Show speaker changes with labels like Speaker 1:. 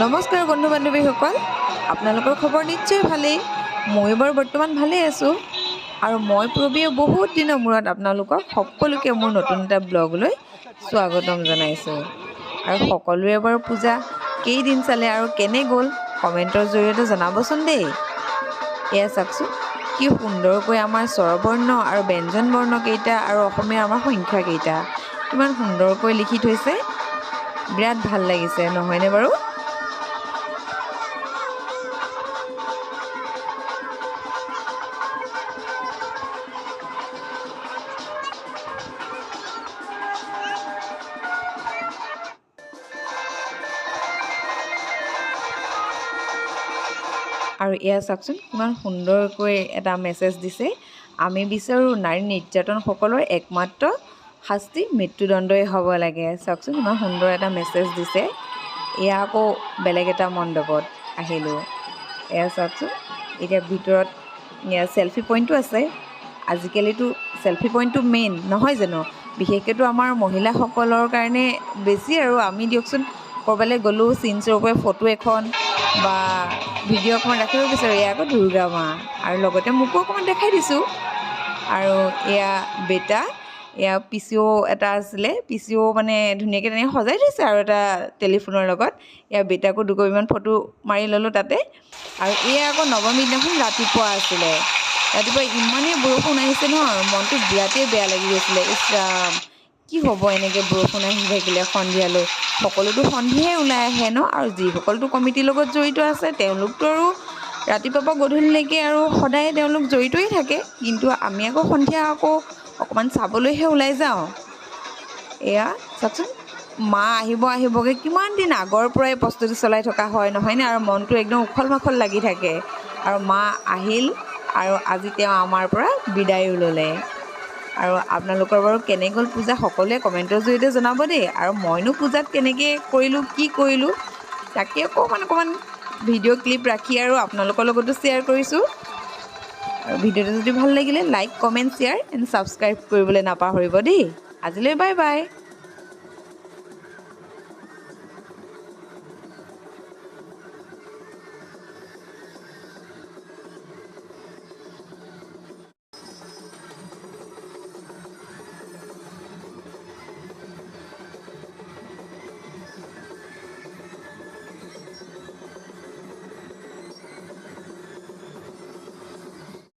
Speaker 1: নমস্কাৰ বন্ধু বান্ধৱীসকল, আপোনালোকৰ খবৰ নিশ্চয় ভালেই। মই বাৰু বৰ্তমান ভালেই আছোঁ আৰু মই পূৰ্বীয়ে বহুত দিনৰ মূৰত আপোনালোকক সকলোকে মোৰ নতুন এটা ব্লগলৈ স্বাগতম জনাইছোঁ। আৰু সকলোৱে বাৰু পূজা কেইদিন চালে আৰু কেনে গ'ল কমেণ্টৰ জৰিয়তে জনাবচোন দেই। এয়া চাওকচোন কি সুন্দৰকৈ আমাৰ স্বৰবৰ্ণ আৰু ব্যঞ্জন বৰ্ণকেইটা আৰু অসমীয়া আমাৰ সংখ্যাকেইটা কিমান সুন্দৰকৈ লিখি থৈছে, বিৰাট ভাল লাগিছে নহয়নে বাৰু? আৰু এয়া চাওকচোন কিমান সুন্দৰকৈ এটা মেছেজ দিছে, আমি বিচাৰোঁ নাৰী নিৰ্যাতনসকলৰ একমাত্ৰ শাস্তি মৃত্যুদণ্ডই হ'ব লাগে। চাওকচোন ইমান সুন্দৰ এটা মেছেজ দিছে। এয়া আকৌ বেলেগ এটা মণ্ডপত আহিলোঁ। এয়া চাওকচোন এতিয়া ভিতৰত এয়া চেলফি পইণ্টটো আছে। আজিকালিতো চেলফি পইণ্টটো মেইন নহয় জানো, বিশেষকৈতো আমাৰ মহিলাসকলৰ কাৰণে বেছি। আৰু আমি দিয়কচোন ক'ৰবালৈ গ'লোঁ চিনস্বৰূপে ফটো এখন বা ভিডিঅ' অকণমান ৰাখিব বিচাৰোঁ। এয়া আকৌ দুৰ্গা মা আৰু লগতে মোকো অকণমান দেখাই দিছোঁ। আৰু এয়া বেটা, এয়া পিচিঅ' এটা আছিলে, পিচিঅ' মানে ধুনীয়াকৈ তেনেকৈ সজাই থৈছে আৰু এটা টেলিফোনৰ লগত। এয়া বেটাকো দুকপিমান ফটো মাৰি ল'লোঁ তাতে। আৰু এয়া আকৌ নৱমী দিনাখন ৰাতিপুৱা আছিলে। ৰাতিপুৱা ইমানেই বৰষুণ আহিছে নহয়, মনটো বিৰাটেই বেয়া লাগি গৈছিলে। ইছ ৰাম, কি হ'ব এনেকৈ বৰষুণ আহি থাকিলে সন্ধিয়ালৈ। সকলোতো সন্ধিয়াই ওলাই আহে ন, আৰু যিসকলতো কমিটিৰ লগত জড়িত আছে তেওঁলোকতো আৰু ৰাতিপুৱাৰ পৰা গধূলিলৈকে আৰু সদায় তেওঁলোক জড়িতই থাকে। কিন্তু আমি আকৌ সন্ধিয়া আকৌ অকণমান চাবলৈহে ওলাই যাওঁ। এয়া চাওকচোন মা আহিবগৈ কিমান দিন আগৰ পৰাই প্ৰস্তুতি চলাই থকা হয় নহয়নে, আৰু মনটো একদম উখল মাখল লাগি থাকে। আৰু মা আহিল আৰু আজি তেওঁ আমাৰ পৰা বিদায়ো ল'লে। আৰু আপোনালোকৰ বাৰু কেনে গ'ল পূজা সকলোৱে কমেণ্টৰ জৰিয়তে জনাব দেই। আৰু মইনো পূজাত কেনেকৈ কৰিলোঁ কি কৰিলোঁ তাকে অকণমান ভিডিঅ' ক্লিপ ৰাখি আৰু আপোনালোকৰ লগতো শ্বেয়াৰ কৰিছোঁ। আৰু ভিডিঅ'টো যদি ভাল লাগিলে like comment share and subscribe কৰিবলৈ নাপাহৰিব দেই। আজিলৈ বাই বাই।